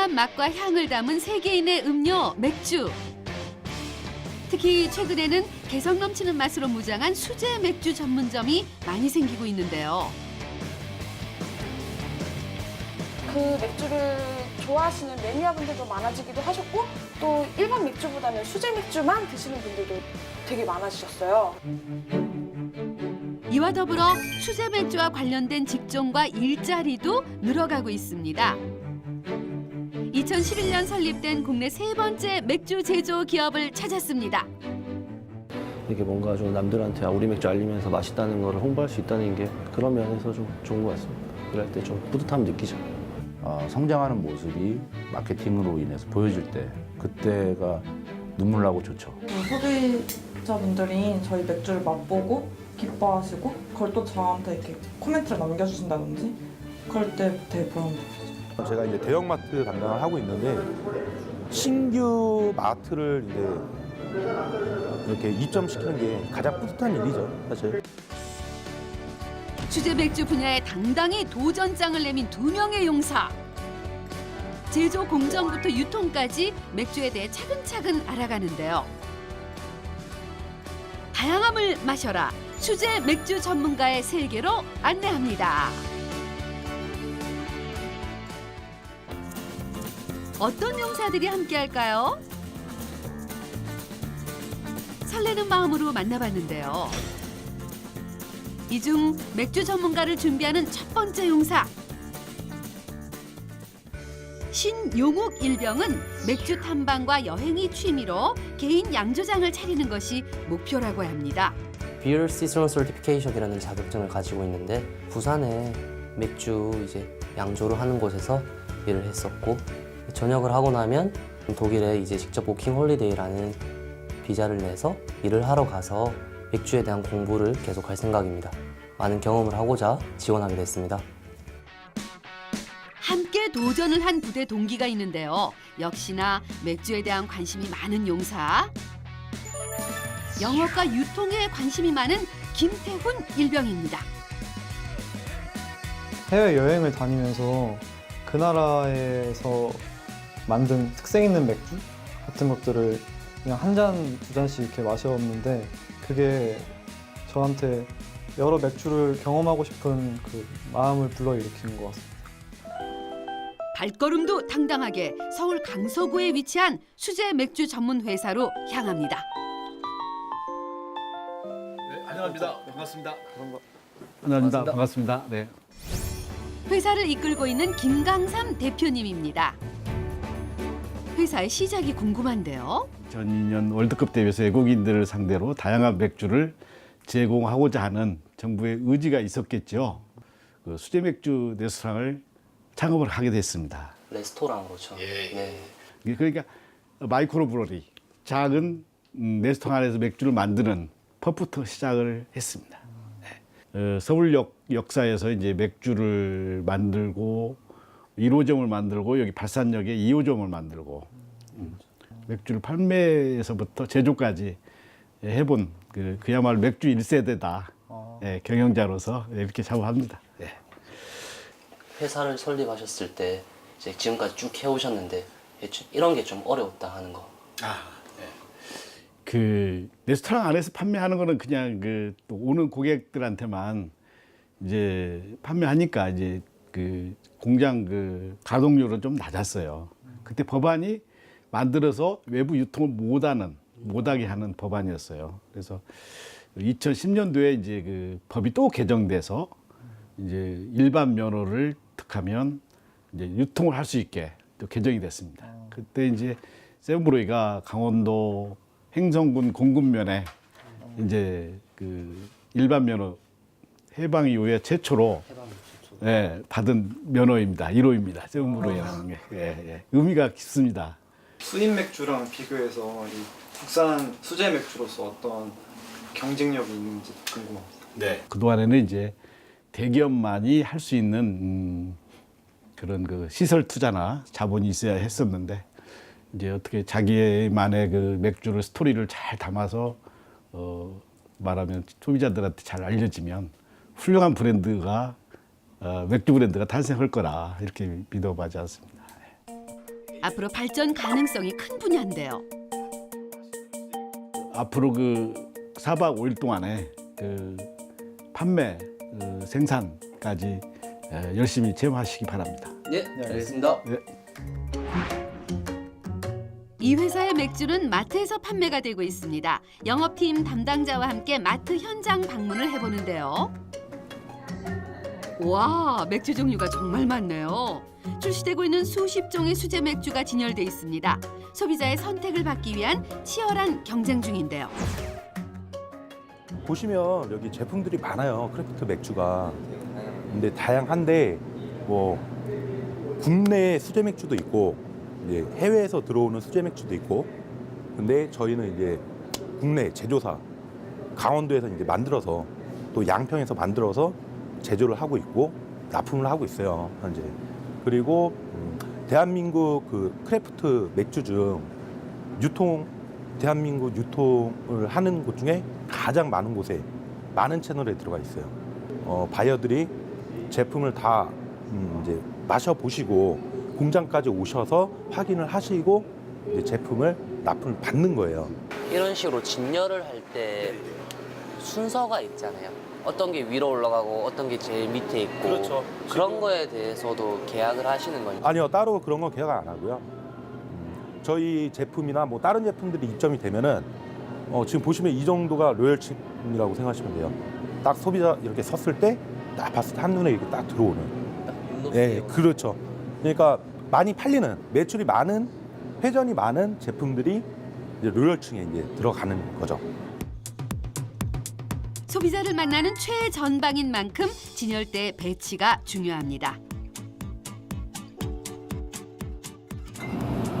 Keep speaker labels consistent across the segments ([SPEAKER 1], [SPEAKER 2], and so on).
[SPEAKER 1] 다양한 맛과 향을 담은 세계인의 음료 맥주. 특히 최근에는 개성 넘치는 맛으로 무장한 수제 맥주 전문점이 많이 생기고 있는데요.
[SPEAKER 2] 그 맥주를 좋아하시는 매니아분들도 많아지기도 하셨고 또 일반 맥주보다는 수제 맥주만 드시는 분들도 되게 많아지셨어요.
[SPEAKER 1] 이와 더불어 수제 맥주와 관련된 직종과 일자리도 늘어가고 있습니다. 2011년 설립된 국내 세 번째 맥주 제조 기업을 찾았습니다.
[SPEAKER 3] 이게 뭔가 좀 남들한테 우리 맥주 알리면서 맛있다는 거를 홍보할 수 있다는 게 그런 면에서 좀 좋은 것 같습니다. 그럴 때 좀 뿌듯함 느끼죠.
[SPEAKER 4] 성장하는 모습이 마케팅으로 인해서 보여질 때 그때가 눈물 나고 좋죠.
[SPEAKER 5] 소비자분들이 저희 맥주를 맛보고 기뻐하시고 그걸 또 저한테 이렇게 코멘트를 남겨주신다든지 그럴 때 되게 보람되죠.
[SPEAKER 6] 제가 이제 대형마트 담당을 하고 있는데 신규 마트를 이제 이렇게 입점시키는 게 가장 뿌듯한 일이죠, 사실.
[SPEAKER 1] 수제 맥주 분야에 당당히 도전장을 내민 두 명의 용사. 제조 공정부터 유통까지 맥주에 대해 차근차근 알아가는데요. 다양함을 마셔라. 수제 맥주 전문가의 세계로 안내합니다. 어떤 용사들이 함께할까요? 설레는 마음으로 만나봤는데요. 이 중 맥주 전문가를 준비하는 첫 번째 용사. 신용욱 일병은 맥주 탐방과 여행이 취미로 개인 양조장을 차리는 것이 목표라고 합니다.
[SPEAKER 7] Beer Seasonal Certification이라는 자격증을 가지고 있는데 부산에 맥주 이제 양조를 하는 곳에서 일을 했었고 전역을 하고 나면 독일에 이제 직접 워킹 홀리데이라는 비자를 내서 일을 하러 가서 맥주에 대한 공부를 계속할 생각입니다. 많은 경험을 하고자 지원하게 됐습니다.
[SPEAKER 1] 함께 도전을 한 부대 동기가 있는데요. 역시나 맥주에 대한 관심이 많은 용사. 영업과 유통에 관심이 많은 김태훈 일병입니다.
[SPEAKER 8] 해외여행을 다니면서 그 나라에서 만든 특색 있는 맥주 같은 것들을 그냥 한 잔, 두 잔씩 이렇게 마셨는데 그게 저한테 여러 맥주를 경험하고 싶은 그 마음을 불러일으키는 것 같습니다.
[SPEAKER 1] 발걸음도 당당하게 서울 강서구에 위치한 수제 맥주 전문 회사로 향합니다.
[SPEAKER 9] 네, 안녕합니다. 반갑습니다.
[SPEAKER 10] 안녕합니다. 반갑습니다. 네.
[SPEAKER 1] 회사를 이끌고 있는 김강삼 대표님입니다. 회사의 시작이 궁금한데요.
[SPEAKER 10] 2002년 월드컵 대회에서 외국인들을 상대로 다양한 맥주를 제공하고자 하는 정부의 의지가 있었겠죠. 그 수제 맥주 레스토랑을 창업을 하게 됐습니다.
[SPEAKER 7] 레스토랑으로죠. 네.
[SPEAKER 10] 그러니까 마이크로 브러리, 작은 레스토랑 안에서 맥주를 만드는 펍부터 시작을 했습니다. 서울역 역사에서 이제 맥주를 만들고 1호점을 만들고 여기 발산역에 2호점을 만들고 맥주를 판매에서부터 제조까지 해본 그야말로 맥주 1세대다. 경영자로서 이렇게 자부합니다.
[SPEAKER 7] 회사를 설립하셨을 때 이제 지금까지 쭉 해오셨는데 이런 게 좀 어려웠다 하는 거.
[SPEAKER 10] 그 레스토랑 안에서 판매하는 거는 그냥 또 오는 고객들한테만 이제 판매하니까 이제 그 공장 가동률은 좀 낮았어요. 그때 법안이 만들어서 외부 유통을 못하게 하는 법안이었어요. 그래서 2010년도에 이제 그 법이 또 개정돼서 이제 일반 면허를 득하면 이제 유통을 할 수 있게 또 개정이 됐습니다. 그때 이제 세븐브로이가 강원도 행성군 공군면에 이제 그 일반 면허 해방 이후에 최초로 받은 면허입니다. 1호입니다. 세븐브로이라는 게 의미가 깊습니다.
[SPEAKER 11] 수입 맥주랑 비교해서 이 국산 수제 맥주로서 어떤 경쟁력이 있는지 궁금합니다.
[SPEAKER 10] 네. 그동안에는 이제 대기업만이 할 수 있는 그런 그 시설 투자나 자본이 있어야 했었는데 이제 어떻게 자기만의 그 맥주를 스토리를 잘 담아서 말하면 소비자들한테 잘 알려지면 훌륭한 브랜드가 맥주 브랜드가 탄생할 거라 이렇게 믿어보지 않습니다.
[SPEAKER 1] 앞으로 발전 가능성이 큰 분야인데요.
[SPEAKER 10] 앞으로 그 4박 5일 동안에 그 판매, 생산까지 열심히 체험하시기 바랍니다.
[SPEAKER 7] 네, 알겠습니다.
[SPEAKER 1] 이 회사의 맥주는 마트에서 판매가 되고 있습니다. 영업팀 담당자와 함께 마트 현장 방문을 해보는데요. 와, 맥주 종류가 정말 많네요. 출시되고 있는 수십 종의 수제 맥주가 진열돼 있습니다. 소비자의 선택을 받기 위한 치열한 경쟁 중인데요.
[SPEAKER 6] 보시면 여기 제품들이 많아요. 크래프트 맥주가. 근데 다양한데 뭐 국내 수제 맥주도 있고 이제 해외에서 들어오는 수제 맥주도 있고. 근데 저희는 이제 국내 제조사 강원도에서 이제 만들어서 또 양평에서 만들어서 제조를 하고 있고 납품을 하고 있어요, 현재. 그리고 대한민국 그 크래프트 맥주 중 대한민국 유통을 하는 곳 중에 가장 많은 곳에 많은 채널에 들어가 있어요. 바이어들이 제품을 다 이제 마셔보시고 공장까지 오셔서 확인을 하시고 이제 제품을 납품을 받는 거예요.
[SPEAKER 7] 이런 식으로 진열을 할 때 순서가 있잖아요. 어떤 게 위로 올라가고 어떤 게 제일 밑에 있고
[SPEAKER 6] 그렇죠.
[SPEAKER 7] 그런 거에 대해서도 계약을 하시는 건지.
[SPEAKER 6] 아니요, 따로 그런 건 계약 안 하고요. 저희 제품이나 뭐 다른 제품들이 입점이 되면은 지금 보시면 이 정도가 로열층이라고 생각하시면 돼요. 딱 소비자 이렇게 섰을 때 딱 봤을 때 한눈에 이렇게 딱 들어오는. 네, 그렇죠. 그러니까 많이 팔리는 매출이 많은 회전이 많은 제품들이 이제 로열층에 이제 들어가는 거죠.
[SPEAKER 1] 소비자를 만나는 최전방인 만큼 진열대 배치가 중요합니다.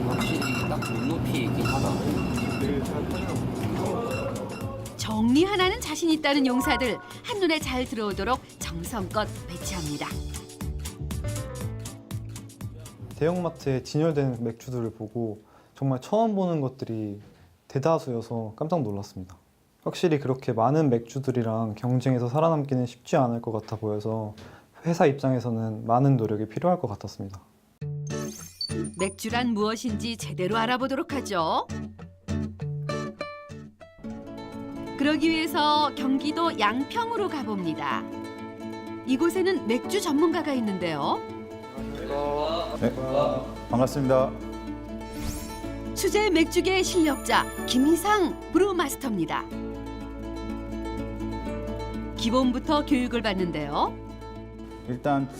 [SPEAKER 7] 확실히 딱 눈높이에 있긴 하다.
[SPEAKER 1] 정리 하나는 자신 있다는 용사들, 한눈에 잘 들어오도록 정성껏 배치합니다.
[SPEAKER 8] 대형마트에 진열된 맥주들을 보고 정말 처음 보는 것들이 대다수여서 깜짝 놀랐습니다. 확실히 그렇게 많은 맥주들이랑 경쟁해서 살아남기는 쉽지 않을 것 같아 보여서 회사 입장에서는 많은 노력이 필요할 것 같았습니다.
[SPEAKER 1] 맥주란 무엇인지 제대로 알아보도록 하죠. 그러기 위해서 경기도 양평으로 가봅니다. 이곳에는 맥주 전문가가 있는데요.
[SPEAKER 6] 네, 반갑습니다.
[SPEAKER 1] 수제 맥주계 실력자 김희상 브루마스터입니다. 기본부터 교육을 받는데요.
[SPEAKER 12] 일단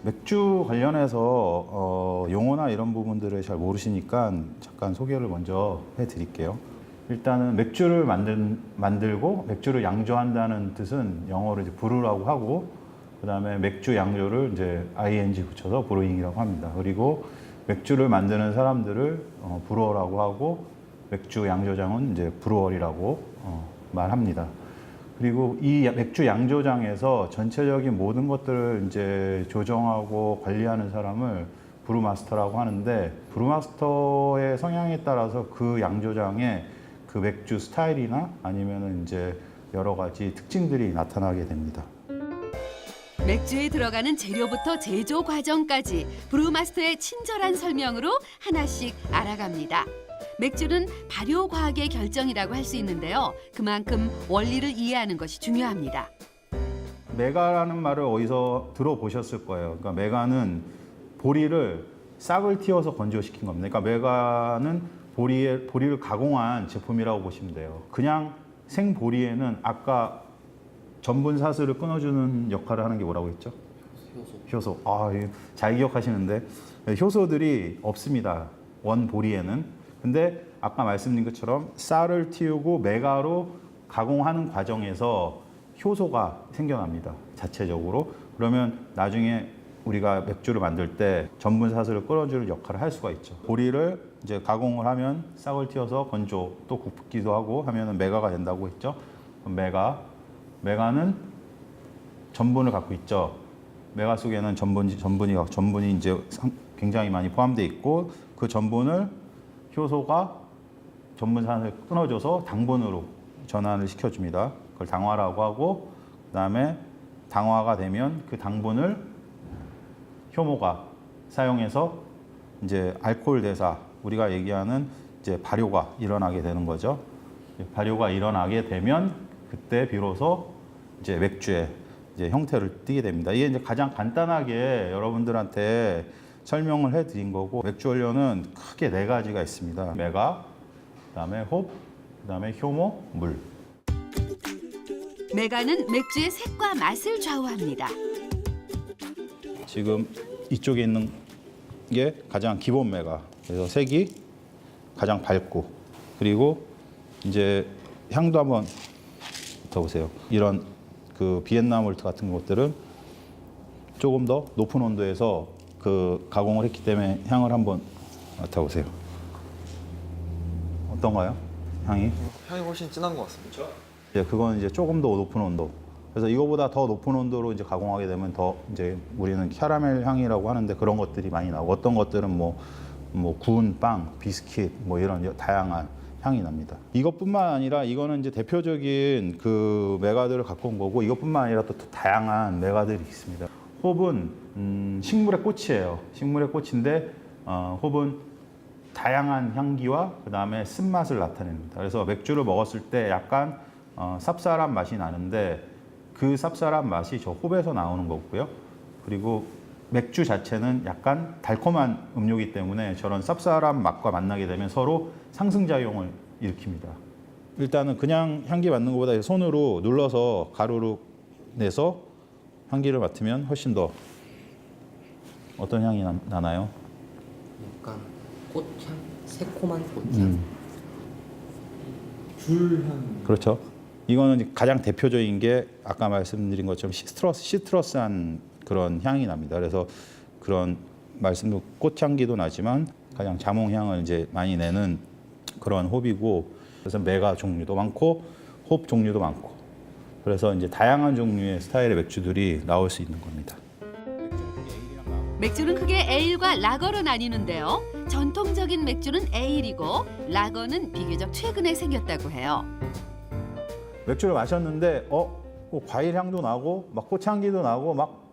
[SPEAKER 12] 맥주 관련해서 용어나 이런 부분들을 잘 모르시니까 잠깐 소개를 먼저 해드릴게요. 일단은 맥주를 만들고 맥주를 양조한다는 뜻은 영어로 이제 브루라고 하고, 그다음에 맥주 양조를 이제 ing 붙여서 브루잉이라고 합니다. 그리고 맥주를 만드는 사람들을 브루어라고 하고, 맥주 양조장은 이제 브루어리라고 말합니다. 그리고 이 맥주 양조장에서 전체적인 모든 것들을 이제 조정하고 관리하는 사람을 브루마스터라고 하는데, 브루마스터의 성향에 따라서 그 양조장에 그 맥주 스타일이나 아니면은 이제 여러 가지 특징들이 나타나게 됩니다.
[SPEAKER 1] 맥주에 들어가는 재료부터 제조 과정까지 브루마스터의 친절한 설명으로 하나씩 알아갑니다. 맥주는 발효 과학의 결정이라고 할 수 있는데요. 그만큼 원리를 이해하는 것이 중요합니다.
[SPEAKER 12] 메가라는 말을 어디서 들어보셨을 거예요. 그러니까 메가는 보리를 싹을 틔워서 건조시킨 겁니다. 그러니까 메가는 보리를 가공한 제품이라고 보시면 돼요. 그냥 생보리에는 아까 전분 사슬을 끊어주는 역할을 하는 게 뭐라고 했죠? 효소. 아, 잘 기억하시는데. 효소들이 없습니다. 원보리에는. 근데 아까 말씀드린 것처럼 쌀을 틔우고 메가로 가공하는 과정에서 효소가 생겨납니다. 자체적으로. 그러면 나중에 우리가 맥주를 만들 때 전분 사슬을 끌어주는 역할을 할 수가 있죠. 보리를 이제 가공을 하면 싹을 틔워서 건조 또 굽기도 하고 하면은 메가가 된다고 했죠. 메가는 전분을 갖고 있죠. 메가 속에는 전분이 이제 굉장히 많이 포함되어 있고, 그 전분을 효소가 전분산을 끊어줘서 당분으로 전환을 시켜줍니다. 그걸 당화라고 하고, 그다음에 당화가 되면 그 당분을 효모가 사용해서 이제 알코올 대사, 우리가 얘기하는 이제 발효가 일어나게 되는 거죠. 발효가 일어나게 되면 그때 비로소 이제 맥주의 이제 형태를 띠게 됩니다. 이게 이제 가장 간단하게 여러분들한테 설명을 해드린 거고, 맥주 원료는 크게 4가지가 있습니다. 메가, 그다음에 홉, 그다음에 효모, 물.
[SPEAKER 1] 메가는 맥주의 색과 맛을 좌우합니다.
[SPEAKER 12] 지금 이쪽에 있는 게 가장 기본 메가. 그래서 색이 가장 밝고, 그리고 이제 향도 한번 맡아보세요. 이런 그 비엔나 몰트 같은 것들은 조금 더 높은 온도에서 그 가공을 했기 때문에 향을 한번 맡아보세요. 어떤가요? 향이?
[SPEAKER 11] 향이 훨씬 진한 것 같습니다.
[SPEAKER 12] 이제 그건 이제 조금 더 높은 온도. 그래서 이거보다 더 높은 온도로 이제 가공하게 되면 더 이제 우리는 캐러멜 향이라고 하는데 그런 것들이 많이 나오고, 어떤 것들은 뭐 구운 빵, 비스킷 뭐 이런 다양한 향이 납니다. 이것뿐만 아니라 이거는 이제 대표적인 그 메가들을 갖고 온 거고, 이것뿐만 아니라 또 다양한 메가들이 있습니다. 홉은 식물의 꽃이에요. 식물의 꽃인데 홉은 다양한 향기와 그 다음에 쓴맛을 나타냅니다. 그래서 맥주를 먹었을 때 약간 쌉쌀한 맛이 나는데 그 쌉쌀한 맛이 저 홉에서 나오는 거고요. 그리고 맥주 자체는 약간 달콤한 음료이기 때문에 저런 쌉쌀한 맛과 만나게 되면 서로 상승작용을 일으킵니다. 일단은 그냥 향기 맡는 것보다 손으로 눌러서 가루로 내서 향기를 맡으면 훨씬 더 어떤 향이 나나요?
[SPEAKER 7] 약간 꽃향, 새콤한 꽃향.
[SPEAKER 11] 귤향.
[SPEAKER 12] 그렇죠. 이거는 가장 대표적인 게 아까 말씀드린 것처럼 시트러스한 그런 향이 납니다. 그래서 그런 말씀도 꽃향기도 나지만 가장 자몽향을 이제 많이 내는 그런 홉이고, 그래서 메가 종류도 많고 홉 종류도 많고, 그래서 이제 다양한 종류의 스타일의 맥주들이 나올 수 있는 겁니다.
[SPEAKER 1] 맥주는 크게 에일과 라거로 나뉘는데요. 전통적인 맥주는 에일이고 라거는 비교적 최근에 생겼다고 해요.
[SPEAKER 12] 맥주를 마셨는데 과일 향도 나고 막 꽃향기도 나고 막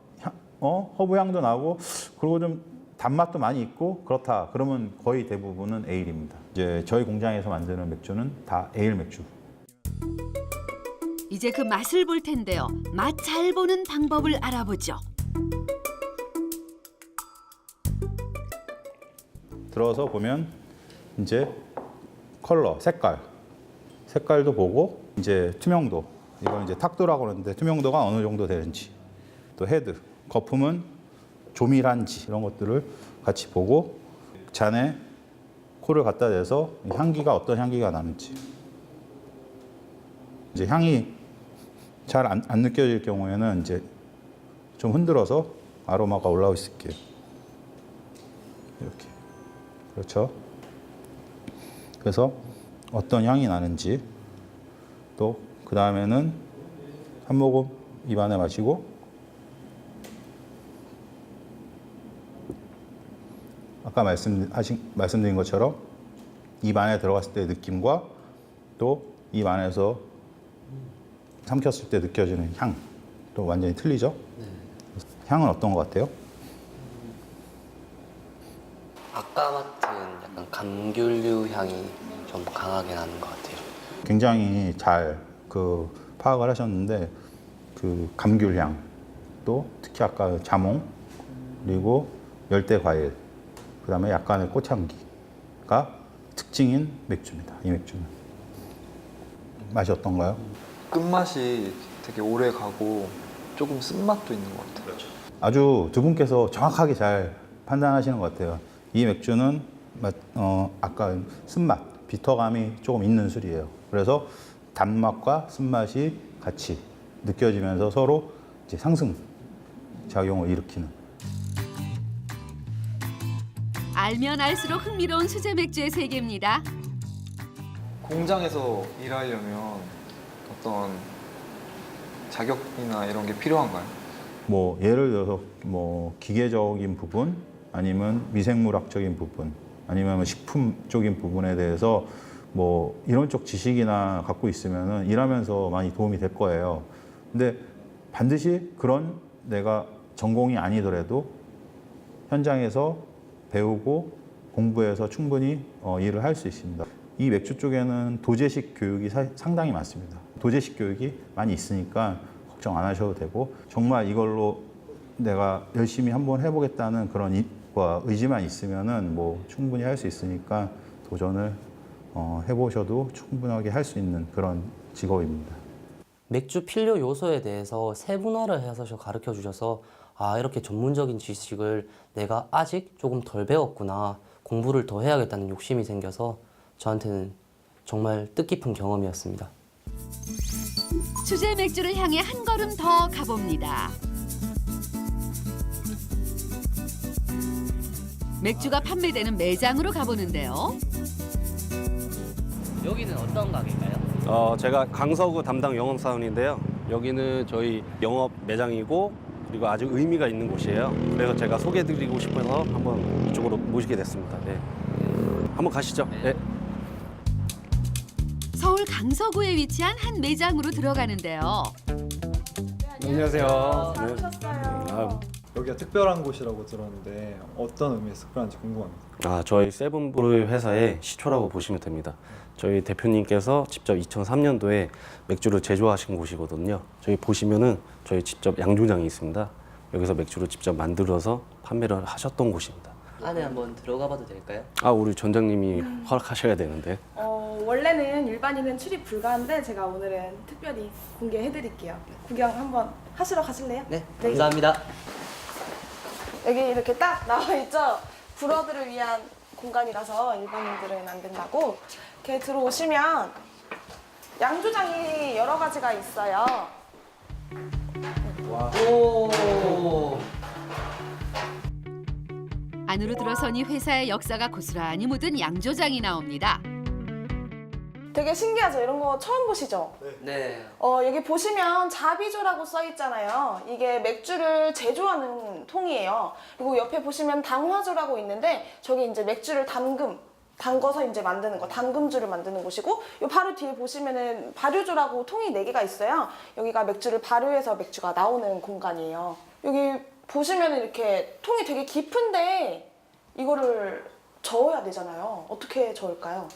[SPEAKER 12] 허브 향도 나고, 그리고 좀 단맛도 많이 있고 그렇다. 그러면 거의 대부분은 에일입니다. 이제 저희 공장에서 만드는 맥주는 다 에일 맥주.
[SPEAKER 1] 이제 그 맛을 볼 텐데요. 맛 잘 보는 방법을 알아보죠.
[SPEAKER 12] 들어서 보면 이제 컬러, 색깔도 보고, 이제 투명도, 이건 이제 탁도라고 하는데 투명도가 어느 정도 되는지, 또 헤드, 거품은 조밀한지 이런 것들을 같이 보고, 잔에 코를 갖다 대서 향기가 어떤 향기가 나는지. 이제 향이 잘 안 느껴질 경우에는 이제 좀 흔들어서 아로마가 올라올 수 있게 이렇게. 그렇죠. 그래서 어떤 향이 나는지, 또 그 다음에는 한 모금 입안에 마시고, 아까 말씀드린 것처럼 입 안에 들어갔을 때의 느낌과 또 입 안에서 삼켰을 때 느껴지는 향, 또 완전히 틀리죠?
[SPEAKER 7] 네.
[SPEAKER 12] 향은 어떤 것 같아요?
[SPEAKER 7] 아까 맡은 약간 감귤류 향이 좀 강하게 나는 것 같아요.
[SPEAKER 12] 굉장히 잘 파악을 하셨는데, 그 감귤향, 또 특히 아까 자몽, 그리고 열대 과일, 그다음에 약간의 꽃향기가 특징인 맥주입니다. 이 맥주는. 맛이 어떤가요?
[SPEAKER 11] 끝맛이 되게 오래 가고 조금 쓴맛도 있는 것 같아요.
[SPEAKER 12] 아주 두 분께서 정확하게 잘 판단하시는 것 같아요. 이 맥주는 아까 쓴맛, 비터감이 조금 있는 술이에요. 그래서 단맛과 쓴맛이 같이 느껴지면서 서로 이제 상승 작용을 일으키는.
[SPEAKER 1] 알면 알수록 흥미로운 수제 맥주의 세계입니다.
[SPEAKER 11] 공장에서 일하려면 어떤 자격이나 이런 게 필요한가요?
[SPEAKER 12] 뭐 예를 들어서 뭐 기계적인 부분, 아니면 미생물학적인 부분, 아니면 식품 쪽인 부분에 대해서 뭐 이런 쪽 지식이나 갖고 있으면은 일하면서 많이 도움이 될 거예요. 근데 반드시 그런 내가 전공이 아니더라도 현장에서 배우고 공부해서 충분히 일을 할 수 있습니다. 이 맥주 쪽에는 도제식 교육이 상당히 많습니다. 도제식 교육이 많이 있으니까 걱정 안 하셔도 되고 정말 이걸로 내가 열심히 한번 해보겠다는 그런 의지만 있으면은 뭐 충분히 할 수 있으니까 도전을 해보셔도 충분하게 할 수 있는 그런 직업입니다.
[SPEAKER 7] 맥주 필요 요소에 대해서 세분화를 해서 가르쳐 주셔서 아, 이렇게 전문적인 지식을 내가 아직 조금 덜 배웠구나, 공부를 더 해야겠다는 욕심이 생겨서 저한테는 정말 뜻깊은 경험이었습니다.
[SPEAKER 1] 수제 맥주를 향해 한 걸음 더 가봅니다. 맥주가 판매되는 매장으로 가보는데요.
[SPEAKER 7] 여기는 어떤 가게인가요?
[SPEAKER 3] 제가 강서구 담당 영업사원인데요. 여기는 저희 영업 매장이고 그리고 아주 의미가 있는 곳이에요. 그래서 제가 소개해드리고 싶어서 한번 이쪽으로 모시게 됐습니다. 네. 한번 가시죠. 네.
[SPEAKER 1] 서울 강서구에 위치한 한 매장으로 들어가는데요.
[SPEAKER 11] 안녕하세요.
[SPEAKER 3] 네.
[SPEAKER 2] 오셨어요.
[SPEAKER 11] 여기가 특별한 곳이라고 들었는데 어떤 의미에서 특별한지 궁금합니다.
[SPEAKER 3] 저희 세븐브루 회사의 시초라고 보시면 됩니다. 저희 대표님께서 직접 2003년도에 맥주를 제조하신 곳이거든요. 저희 보시면은 저희 직접 양조장이 있습니다. 여기서 맥주를 직접 만들어서 판매를 하셨던 곳입니다.
[SPEAKER 7] 안에 한번 들어가 봐도 될까요?
[SPEAKER 3] 우리 전장님이 허락하셔야 되는데.
[SPEAKER 2] 원래는 일반인은 출입 불가한데 제가 오늘은 특별히 공개해드릴게요. 구경 한번 하시러 가실래요?
[SPEAKER 7] 네, 감사합니다.
[SPEAKER 2] 여기 이렇게 딱 나와 있죠. 불어들을 위한 공간이라서 일반인들은 안 된다고. 이렇게 들어오시면 양조장이 여러 가지가 있어요.
[SPEAKER 7] 오.
[SPEAKER 1] 안으로 들어서니 회사의 역사가 고스란히 묻은 양조장이 나옵니다.
[SPEAKER 2] 되게 신기하죠? 이런 거 처음 보시죠?
[SPEAKER 7] 네.
[SPEAKER 2] 여기 보시면 자비조라고 써 있잖아요. 이게 맥주를 제조하는 통이에요. 그리고 옆에 보시면 당화조라고 있는데 저게 이제 맥주를 담궈서 이제 만드는 거, 담금주를 만드는 곳이고 요 바로 뒤에 보시면은 발효조라고 통이 4개가 있어요. 여기가 맥주를 발효해서 맥주가 나오는 공간이에요. 여기 보시면은 이렇게 통이 되게 깊은데 이거를 저어야 되잖아요. 어떻게 저을까요?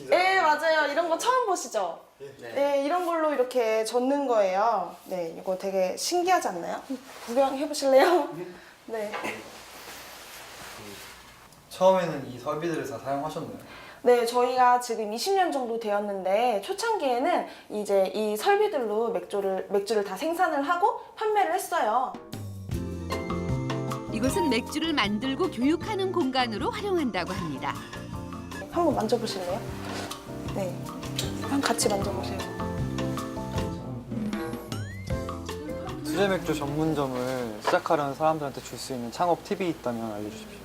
[SPEAKER 2] 네, 맞아요. 이런 거 처음 보시죠? 네, 이런 걸로 이렇게 젓는 거예요. 네, 이거 되게 신기하지 않나요? 구경해 보실래요? 네.
[SPEAKER 11] 처음에는 이 설비들을 다 사용하셨나요?
[SPEAKER 2] 네, 저희가 지금 20년 정도 되었는데 초창기에는 이제 이 설비들로 맥주를 다 생산을 하고 판매를 했어요.
[SPEAKER 1] 이곳은 맥주를 만들고 교육하는 공간으로 활용한다고 합니다.
[SPEAKER 2] 한번 만져보실래요? 네, 한번 같이 만져보세요.
[SPEAKER 11] 수제 맥주 전문점을 시작하려는 사람들한테 줄 수 있는 창업 팁이 있다면 알려주십시오.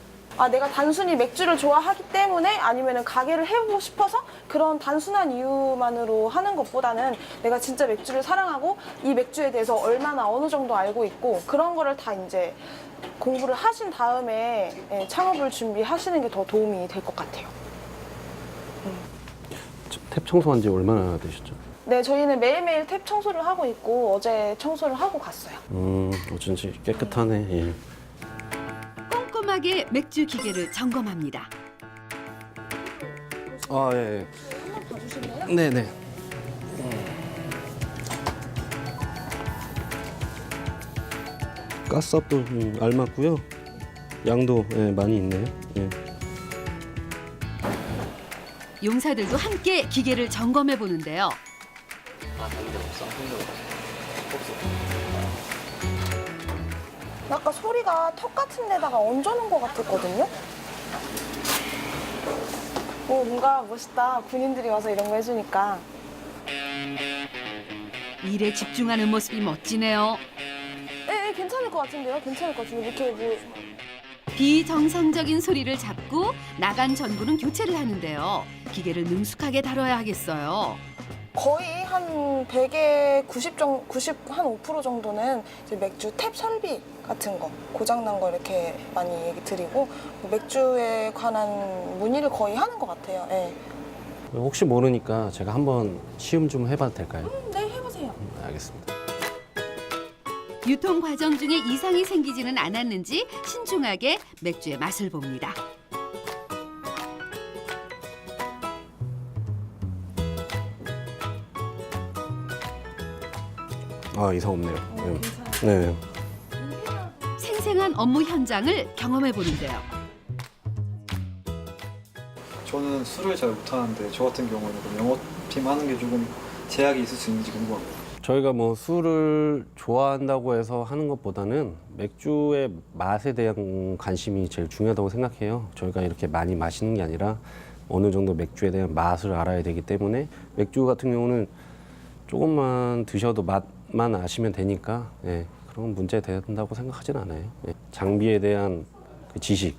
[SPEAKER 2] 내가 단순히 맥주를 좋아하기 때문에 아니면 가게를 해보고 싶어서 그런 단순한 이유만으로 하는 것보다는 내가 진짜 맥주를 사랑하고 이 맥주에 대해서 얼마나 어느 정도 알고 있고 그런 거를 다 이제 공부를 하신 다음에 창업을 준비하시는 게 더 도움이 될 것 같아요.
[SPEAKER 3] 탭 청소한 지 얼마나 되셨죠?
[SPEAKER 2] 네, 저희는 매일매일 탭 청소를 하고 있고 어제 청소를 하고 갔어요.
[SPEAKER 3] 어쩐지 깨끗하네. 예.
[SPEAKER 1] 꼼꼼하게 맥주 기계를 점검합니다.
[SPEAKER 3] 예.
[SPEAKER 2] 한번 봐주실래요?
[SPEAKER 3] 네네. 가스압도 알맞고요. 양도 많이 있네요. 예.
[SPEAKER 1] 용사들도 함께 기계를 점검해 보는데요.
[SPEAKER 2] 아까 소리가 턱 같은 데다가 얹어놓은 것 같았거든요? 뭔가 멋있다. 군인들이 와서 이런 거 해주니까.
[SPEAKER 1] 일에 집중하는 모습이 멋지네요.
[SPEAKER 2] 네, 괜찮을 것 같은데요? 괜찮을 것 같은데 이렇게
[SPEAKER 1] 비정상적인 소리를 잡고 나간 전구는 교체를 하는데요. 기계를 능숙하게 다뤄야 하겠어요.
[SPEAKER 2] 거의 한 100에 95% 정도는 이제 맥주 탭 설비 같은 거, 고장난 거 이렇게 많이 얘기 드리고 맥주에 관한 문의를 거의 하는 것 같아요. 네.
[SPEAKER 3] 혹시 모르니까 제가 한번 시음 좀 해봐도 될까요?
[SPEAKER 2] 네, 해보세요.
[SPEAKER 3] 알겠습니다.
[SPEAKER 1] 유통 과정 중에 이상이 생기지는 않았는지 신중하게 맥주의 맛을 봅니다.
[SPEAKER 3] 아, 이상 없네요. 네.
[SPEAKER 1] 생생한 업무 현장을 경험해 보는데요.
[SPEAKER 11] 저는 술을 잘 못하는데 저 같은 경우는 그럼 영업팀 하는 게 조금 제약이 있을 수 있는지 궁금합니다.
[SPEAKER 3] 저희가 뭐 술을 좋아한다고 해서 하는 것보다는 맥주의 맛에 대한 관심이 제일 중요하다고 생각해요. 저희가 이렇게 많이 마시는 게 아니라 어느 정도 맥주에 대한 맛을 알아야 되기 때문에 맥주 같은 경우는 조금만 드셔도 맛만 아시면 되니까 예, 그런 문제 된다고 생각하진 않아요. 예. 장비에 대한 그 지식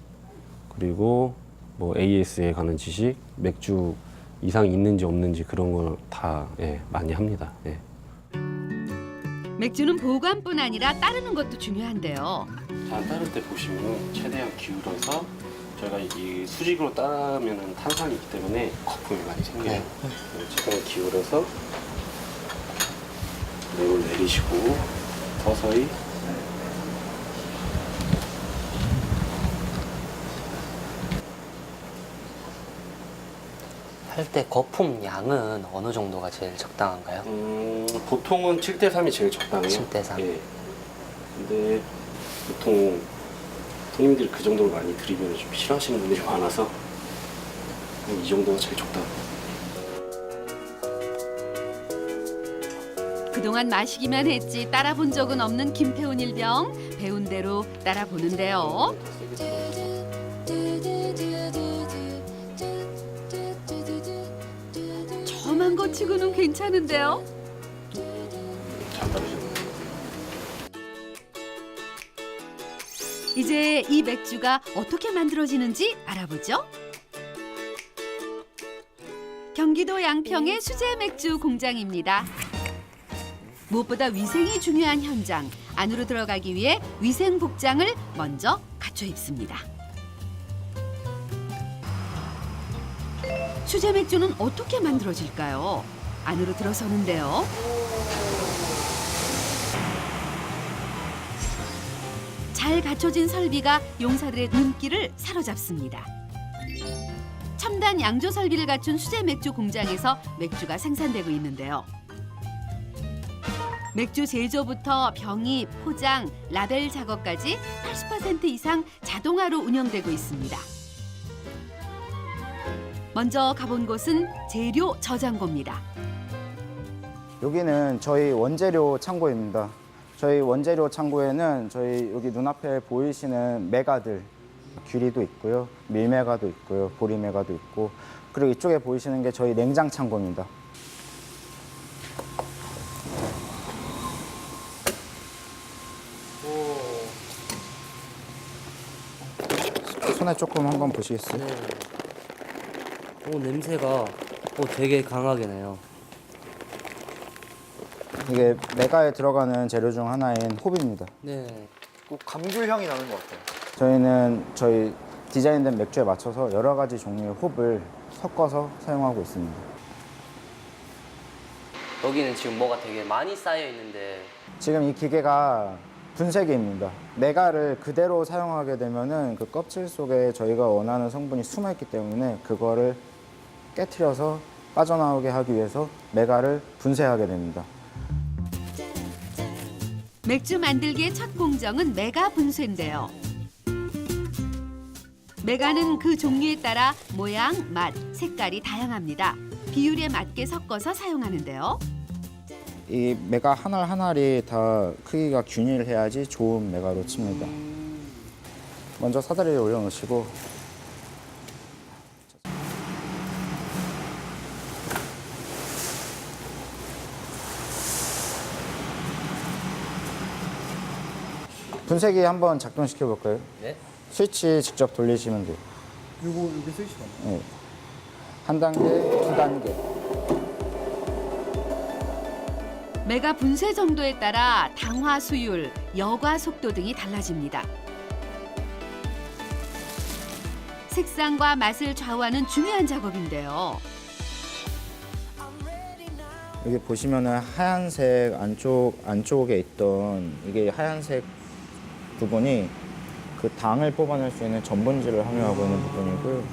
[SPEAKER 3] 그리고 뭐 AS에 관한 지식, 맥주 이상 있는지 없는지 그런 걸 다 예, 많이 합니다. 예.
[SPEAKER 1] 맥주는 보관뿐 아니라 따르는 것도 중요한데요.
[SPEAKER 3] 자, 따를 때 보시면 최대한 기울여서 저희가 이 수직으로 따르면 탄산이 있기 때문에 거품이 많이 생겨요. 최대한 기울여서 이걸 내리시고 서서히
[SPEAKER 7] 할 때 거품 양은 어느 정도가 제일 적당한가요?
[SPEAKER 3] 보통은 7대3이 제일 적당해요.
[SPEAKER 7] 7대3.
[SPEAKER 3] 예. 근데 보통 손님들이 그 정도로 많이 드리면 좀 싫어하시는 분들이 많아서 이 정도가 제일 적당해요.
[SPEAKER 1] 그동안 마시기만 했지 따라본 적은 없는 김태훈 일병. 배운 대로 따라보는데요. 저만 거 치고는 괜찮은데요.
[SPEAKER 3] 잘 따르시네요.
[SPEAKER 1] 이제 이 맥주가 어떻게 만들어지는지 알아보죠. 경기도 양평의 수제 맥주 공장입니다. 무엇보다 위생이 중요한 현장. 안으로 들어가기 위해 위생 복장을 먼저 갖춰 입습니다. 수제 맥주는 어떻게 만들어질까요? 안으로 들어서는데요. 잘 갖춰진 설비가 용사들의 눈길을 사로잡습니다. 첨단 양조 설비를 갖춘 수제 맥주 공장에서 맥주가 생산되고 있는데요. 맥주 제조부터 병이, 포장, 라벨 작업까지 80% 이상 자동화로 운영되고 있습니다. 먼저 가본 곳은 재료 저장고입니다.
[SPEAKER 13] 여기는 저희 원재료 창고입니다. 저희 원재료 창고에는 저희 여기 눈앞에 보이시는 메가들, 귀리도 있고요, 밀메가도 있고요, 보리메가도 있고, 그리고 이쪽에 보이시는 게 저희 냉장 창고입니다. 손에 조금 한번 보시겠어요?
[SPEAKER 7] 네. 오, 냄새가 되게 강하게 나요.
[SPEAKER 13] 이게 메가에 들어가는 재료 중 하나인 홉입니다.
[SPEAKER 7] 네.
[SPEAKER 11] 꼭 감귤 향이 나는 것 같아요.
[SPEAKER 13] 저희는 저희 디자인된 맥주에 맞춰서 여러 가지 종류의 홉을 섞어서 사용하고 있습니다.
[SPEAKER 7] 여기는 지금 뭐가 되게 많이 쌓여 있는데
[SPEAKER 13] 지금 이 기계가 분쇄기입니다. 메가를 그대로 사용하게 되면은 그 껍질 속에 저희가 원하는 성분이 숨어 있기 때문에 그거를 깨트려서 빠져나오게 하기 위해서 메가를 분쇄하게 됩니다.
[SPEAKER 1] 맥주 만들기의 첫 공정은 메가 분쇄인데요. 메가는 그 종류에 따라 모양, 맛, 색깔이 다양합니다. 비율에 맞게 섞어서 사용하는데요.
[SPEAKER 13] 이 메가 하나 하나를 다 크기가 균일해야지 좋은 메가로 칩니다. 먼저 사다리에 올려놓으시고 분쇄기 한번 작동시켜 볼까요?
[SPEAKER 7] 네.
[SPEAKER 13] 스위치 직접 돌리시면 돼요.
[SPEAKER 11] 여기 스위치가
[SPEAKER 13] 네. 한 단계, 두 단계.
[SPEAKER 1] 메가 분쇄 정도에 따라 당화 수율, 여과 속도 등이 달라집니다. 색상과 맛을 좌우하는 중요한 작업인데요.
[SPEAKER 13] 여기 보시면은 하얀색 안쪽에 있던 이게 하얀색 부분이 그 당을 뽑아낼 수 있는 전분질을 함유하고 있는 부분이고요.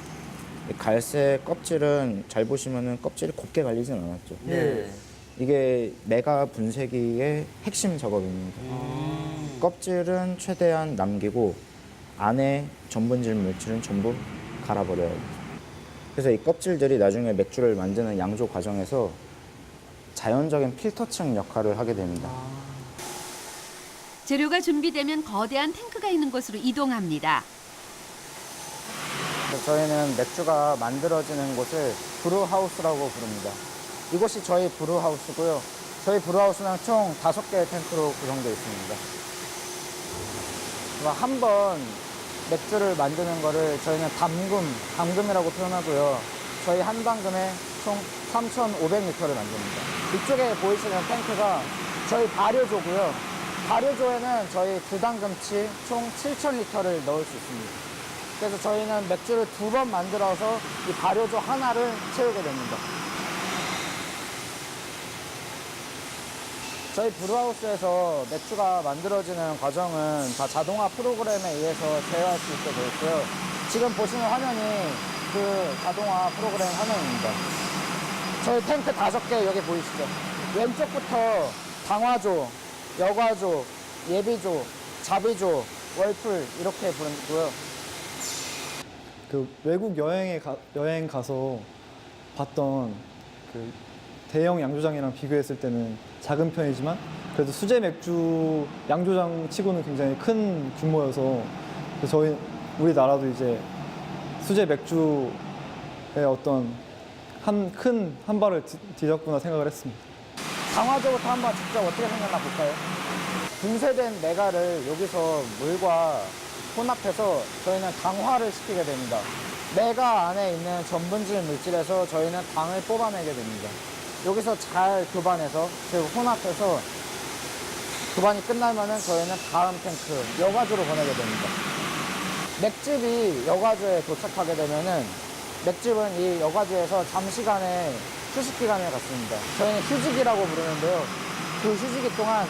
[SPEAKER 13] 이 갈색 껍질은 잘 보시면은 껍질이 곱게 갈리진 않았죠.
[SPEAKER 7] 네.
[SPEAKER 13] 이게 메가 분쇄기의 핵심 작업입니다. 껍질은 최대한 남기고 안에 전분질 물질은 전부 갈아버려야 돼요. 그래서 이 껍질들이 나중에 맥주를 만드는 양조 과정에서 자연적인 필터층 역할을 하게 됩니다.
[SPEAKER 1] 재료가 준비되면 거대한 탱크가 있는 곳으로 이동합니다.
[SPEAKER 13] 그래서 저희는 맥주가 만들어지는 곳을 브루하우스라고 부릅니다. 이곳이 저희 브루하우스고요. 저희 브루하우스는 총 5개의 탱크로 구성되어 있습니다. 한 번 맥주를 만드는 거를 저희는 담금이라고 표현하고요. 저희 한 담금에 총 3,500리터를 만듭니다. 이쪽에 보이시는 탱크가 저희 발효조고요. 발효조에는 저희 2담금치 총 7,000리터를 넣을 수 있습니다. 그래서 저희는 맥주를 2번 만들어서 이 발효조 하나를 채우게 됩니다. 저희 브루하우스에서 맥주가 만들어지는 과정은 다 자동화 프로그램에 의해서 제어할 수 있게 되어 있고요. 지금 보시는 화면이 그 자동화 프로그램 화면입니다. 저희 탱크 5개 여기 보이시죠? 왼쪽부터 당화조, 여과조, 예비조, 자비조, 월풀 이렇게 부르고요.
[SPEAKER 8] 그 외국 여행 가서 봤던 그 대형 양조장이랑 비교했을 때는 작은 편이지만 그래도 수제 맥주 양조장 치고는 굉장히 큰 규모여서 우리나라도 이제 수제 맥주의 어떤 한 발을 디뎠구나 생각을 했습니다.
[SPEAKER 13] 당화조부터 한번 직접 어떻게 생겼나 볼까요? 분쇄된 메가를 여기서 물과 혼합해서 저희는 당화를 시키게 됩니다. 메가 안에 있는 전분질 물질에서 저희는 당을 뽑아내게 됩니다. 여기서 잘 교반해서 즉 혼합해서 교반이 끝나면은 저희는 다음 탱크 여과조로 보내게 됩니다. 맥즙이 여과조에 도착하게 되면은 맥즙은 이 여과조에서 잠시간의 휴식 기간을 갖습니다. 저희는 휴직이라고 부르는데요. 그 휴직기 동안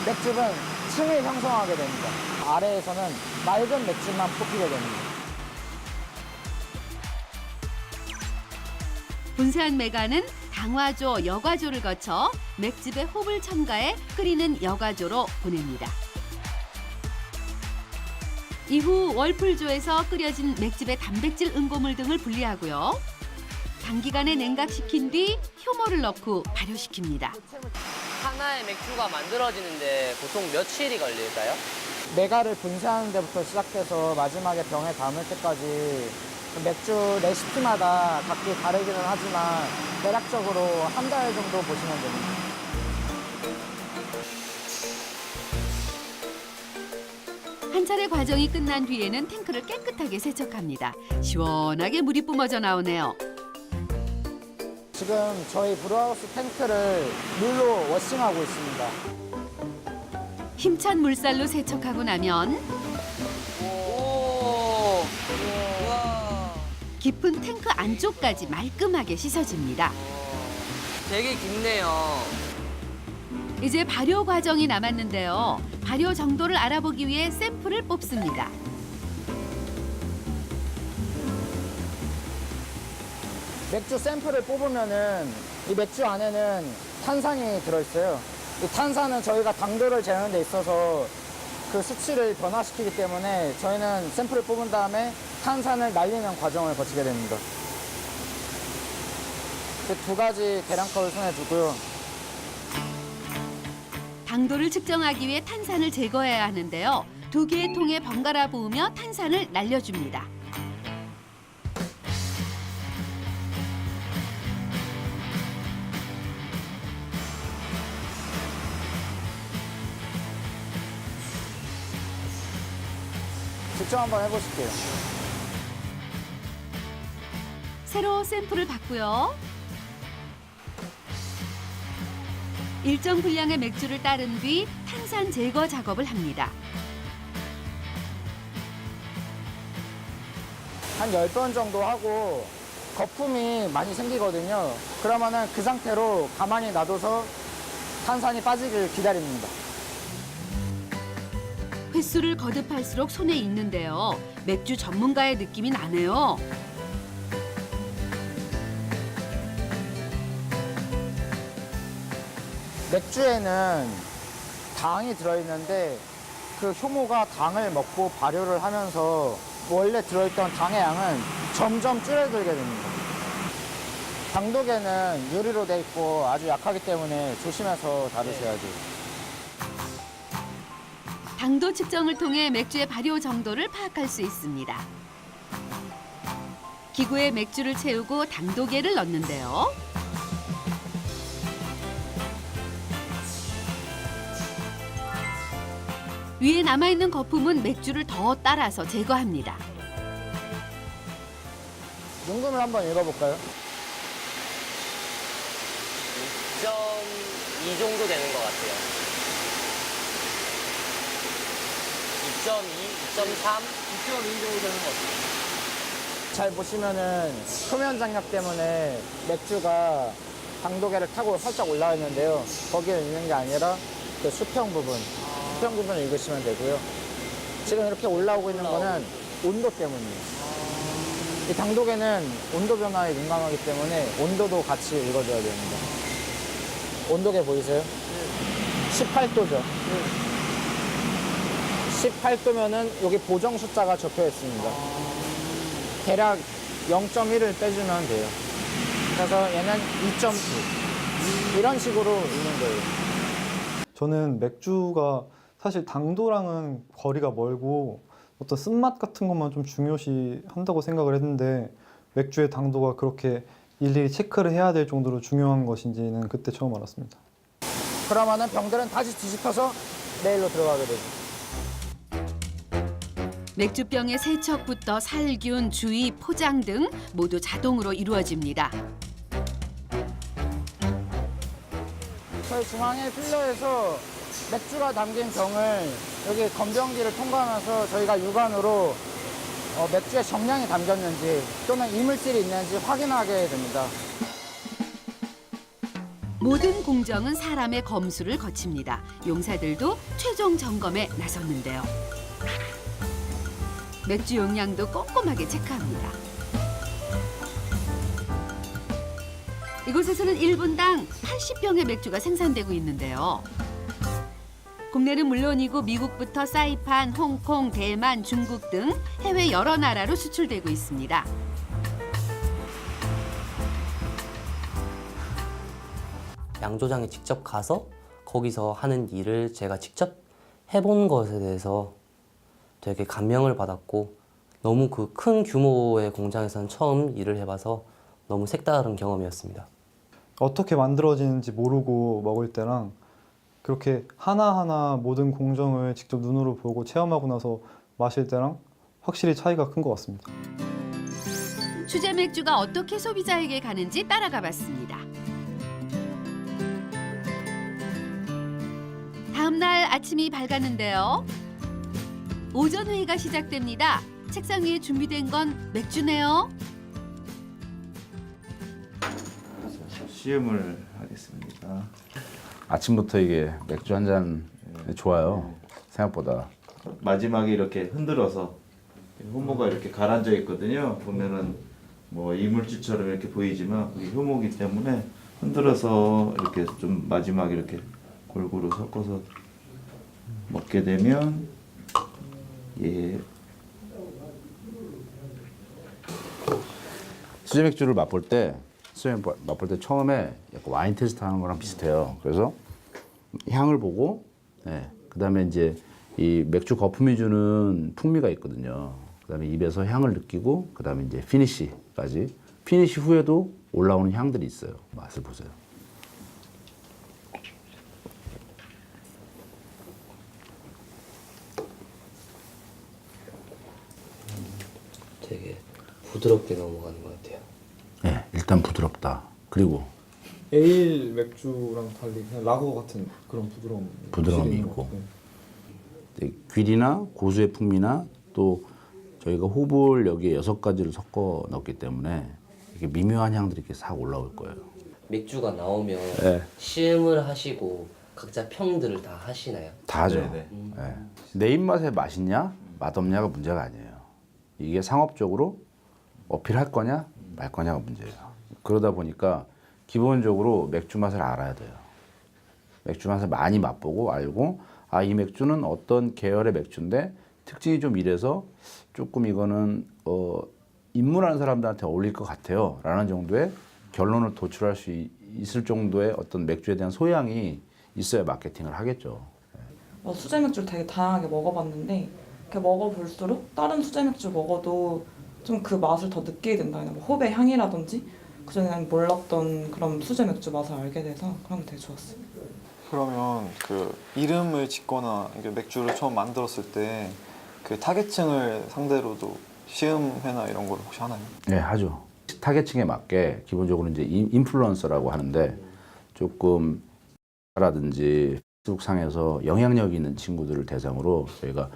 [SPEAKER 13] 맥즙은 층을 형성하게 됩니다. 아래에서는 맑은 맥즙만 뽑히게 됩니다.
[SPEAKER 1] 분쇄한 메가는 당화조, 여과조를 거쳐 맥즙에 홉을 첨가해 끓이는 여과조로 보냅니다. 이후 월풀조에서 끓여진 맥즙의 단백질 응고물 등을 분리하고요. 단기간에 냉각시킨 뒤 효모를 넣고 발효시킵니다.
[SPEAKER 7] 하나의 맥주가 만들어지는데 보통 며칠이 걸릴까요?
[SPEAKER 13] 메가를 분쇄하는 데부터 시작해서 마지막에 병에 담을 때까지 맥주 레시피마다 각기 다르기는 하지만 대략적으로 한 달 정도 보시면 됩니다.
[SPEAKER 1] 한 차례 과정이 끝난 뒤에는 탱크를 깨끗하게 세척합니다. 시원하게 물이 뿜어져 나오네요.
[SPEAKER 13] 지금 저희 브루하우스 탱크를 물로 워싱하고 있습니다.
[SPEAKER 1] 힘찬 물살로 세척하고 나면 깊은 탱크 안쪽까지 말끔하게 씻어줍니다.
[SPEAKER 7] 되게 깊네요.
[SPEAKER 1] 이제 발효 과정이 남았는데요. 발효 정도를 알아보기 위해 샘플을 뽑습니다.
[SPEAKER 13] 맥주 샘플을 뽑으면은 이 맥주 안에는 탄산이 들어있어요. 이 탄산은 저희가 당도를 재는 데 있어서 그 수치를 변화시키기 때문에 저희는 샘플을 뽑은 다음에 탄산을 날리는 과정을 거치게 됩니다. 그 2가지 계량컵을 손에 두고요.
[SPEAKER 1] 당도를 측정하기 위해 탄산을 제거해야 하는데요. 2개의 통에 번갈아 부으며 탄산을 날려줍니다.
[SPEAKER 13] 측정 한번 해보실게요.
[SPEAKER 1] 새로 샘플을 받고요. 일정 분량의 맥주를 따른 뒤 탄산 제거 작업을 합니다.
[SPEAKER 13] 한 10번 정도 하고 거품이 많이 생기거든요. 그러면은 그 상태로 가만히 놔둬서 탄산이 빠지길 기다립니다.
[SPEAKER 1] 횟수를 거듭할수록 손에 익는데요. 맥주 전문가의 느낌이 나네요.
[SPEAKER 13] 맥주에는 당이 들어있는데 그 효모가 당을 먹고 발효를 하면서 원래 들어있던 당의 양은 점점 줄어들게 됩니다. 당독에는 유리로 돼 있고 아주 약하기 때문에 조심해서 다루셔야 돼요.
[SPEAKER 1] 당도 측정을 통해 맥주의 발효 정도를 파악할 수 있습니다. 기구에 맥주를 채우고 당도계를 넣는데요. 위에 남아있는 거품은 맥주를 더 따라서 제거합니다.
[SPEAKER 13] 눈금을 한번 읽어볼까요?
[SPEAKER 7] 2.2 정도 되는 것 같아요. 2.2, 2.3? 2.2 정도 되는 것 같아요.
[SPEAKER 13] 잘 보시면은 표면 장력 때문에 맥주가 당도계를 타고 살짝 올라와 있는데요. 거기에 있는 게 아니라 그 수평 부분을 읽으시면 되고요. 지금 이렇게 올라오고 있는 거는 온도 때문이에요. 이 당도계는 온도 변화에 민감하기 때문에 온도도 같이 읽어줘야 됩니다. 온도계 보이세요? 18도죠. 18도면은 여기 보정 숫자가 적혀 있습니다. 대략 0.1을 빼주면 돼요. 그래서 얘는 2.9 이런 식으로 읽는 거예요.
[SPEAKER 8] 저는 맥주가 사실 당도랑은 거리가 멀고 어떤 쓴맛 같은 것만 좀 중요시 한다고 생각을 했는데 맥주의 당도가 그렇게 일일이 체크를 해야 될 정도로 중요한 것인지는 그때 처음 알았습니다.
[SPEAKER 13] 그러면은 병들은 다시 뒤집혀서 내일로 들어가게 되죠.
[SPEAKER 1] 맥주병의 세척부터 살균, 주의, 포장 등 모두 자동으로 이루어집니다.
[SPEAKER 13] 저희 중앙에 필러에서 맥주가 담긴 병을 여기 건병기를 통과하면서 저희가 육안으로 맥주의 정량이 담겼는지 또는 이물질이 있는지 확인하게 됩니다.
[SPEAKER 1] 모든 공정은 사람의 검수를 거칩니다. 용사들도 최종 점검에 나섰는데요. 맥주 용량도 꼼꼼하게 체크합니다. 이곳에서는 1분당 80병의 맥주가 생산되고 있는데요. 국내는 물론이고 미국부터 사이판, 홍콩, 대만, 중국 등 해외 여러 나라로 수출되고 있습니다.
[SPEAKER 7] 양조장에 직접 가서 거기서 하는 일을 제가 직접 해본 것에 대해서 되게 감명을 받았고 너무 그 큰 규모의 공장에서는 처음 일을 해봐서 너무 색다른 경험이었습니다.
[SPEAKER 8] 어떻게 만들어지는지 모르고 먹을 때랑 그렇게 하나하나 모든 공정을 직접 눈으로 보고 체험하고 나서 마실 때랑 확실히 차이가 큰 것 같습니다.
[SPEAKER 1] 수제 맥주가 어떻게 소비자에게 가는지 따라가 봤습니다. 다음 날 아침이 밝았는데요. 오전 회의가 시작됩니다. 책상 위에 준비된 건 맥주네요.
[SPEAKER 12] 시음을 하겠습니다.
[SPEAKER 4] 아침부터 이게 맥주 한 잔 좋아요. 생각보다.
[SPEAKER 14] 마지막에 이렇게 흔들어서 효모가 이렇게 가라앉아 있거든요. 보면은 뭐 이물질처럼 이렇게 보이지만 그게 효모기 때문에 흔들어서 이렇게 좀 마지막에 이렇게 골고루 섞어서 먹게 되면 예.
[SPEAKER 4] 수제 맥주를 맛볼 때 처음에 약간 와인 테스트 하는 거랑 비슷해요. 그래서 향을 보고, 그다음에 이제 이 맥주 거품이 주는 풍미가 있거든요. 그다음에 입에서 향을 느끼고, 그다음에 이제 피니시까지. 피니시 후에도 올라오는 향들이 있어요. 맛을 보세요.
[SPEAKER 7] 되게 부드럽게 넘어가는 것 같아요.
[SPEAKER 4] 네, 일단 부드럽다. 그리고
[SPEAKER 11] 에일 맥주랑 달리 그냥 라거 같은 그런
[SPEAKER 4] 부드러움이 있고 귀리나 고수의 풍미나 또 저희가 호불 여기에 6가지를 섞어 넣었기 때문에 이렇게 미묘한 향들이 이렇게 싹 올라올 거예요.
[SPEAKER 7] 맥주가 나오면
[SPEAKER 4] 네.
[SPEAKER 7] 시음을 하시고 각자 평들을 다 하시나요?
[SPEAKER 4] 다 하죠.
[SPEAKER 14] 네네.
[SPEAKER 4] 네. 내 입맛에 맛있냐 맛없냐가 문제가 아니에요. 이게 상업적으로 어필할 거냐 말 거냐가 문제예요. 그러다 보니까 기본적으로 맥주 맛을 알아야 돼요. 맥주 맛을 많이 맛보고 알고 아, 이 맥주는 어떤 계열의 맥주인데 특징이 좀 이래서 조금 이거는 입문하는 사람들한테 어울릴 것 같아요 라는 정도의 결론을 도출할 수 있을 정도의 어떤 맥주에 대한 소양이 있어야 마케팅을 하겠죠.
[SPEAKER 5] 수제 맥주를 되게 다양하게 먹어봤는데 이렇게 먹어볼수록 다른 수제 맥주 먹어도 좀 그 맛을 더 느끼게 된다. 뭐 호배 향이라든지 그전에는 몰랐던 그런 수제 맥주 맛을 알게 돼서 그런 게 되게 좋았어요.
[SPEAKER 11] 그러면 그 이름을 짓거나 이게 맥주를 처음 만들었을 때 그 타겟층을 상대로도 시음회나 이런 걸 혹시 하나요?
[SPEAKER 4] 네, 하죠. 타겟층에 맞게 기본적으로 이제 인플루언서라고 하는데 조금 라든지 페이스북 상에서 영향력 있는 친구들을 대상으로 저희가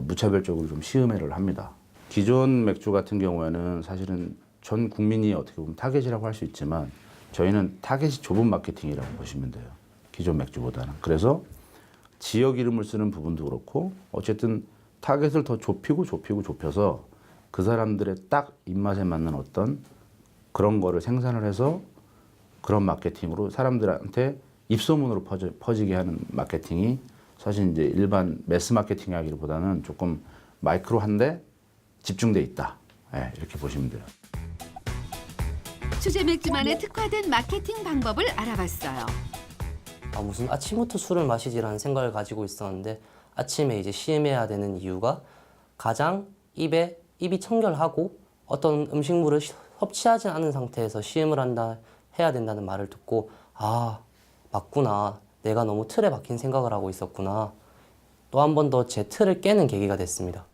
[SPEAKER 4] 무차별적으로 좀 시음회를 합니다. 기존 맥주 같은 경우에는 사실은 전 국민이 어떻게 보면 타겟이라고 할 수 있지만 저희는 타겟이 좁은 마케팅이라고 보시면 돼요. 기존 맥주보다는. 그래서 지역 이름을 쓰는 부분도 그렇고 어쨌든 타겟을 더 좁혀서 그 사람들의 딱 입맛에 맞는 어떤 그런 거를 생산을 해서 그런 마케팅으로 사람들한테 입소문으로 퍼지게 하는 마케팅이 사실 이제 일반 매스 마케팅 하기보다는 조금 마이크로한데 집중돼 있다. 네, 이렇게 보시면 돼요.
[SPEAKER 1] 수제 맥주만의 특화된 마케팅 방법을 알아봤어요.
[SPEAKER 7] 무슨 아침부터 술을 마시지라는 생각을 가지고 있었는데 아침에 이제 시음해야 되는 이유가 가장 입이 청결하고 어떤 음식물을 섭취하지 않은 상태에서 시음을 해야 된다는 말을 듣고 아, 맞구나. 내가 너무 틀에 박힌 생각을 하고 있었구나. 또 한 번 더 제 틀을 깨는 계기가 됐습니다.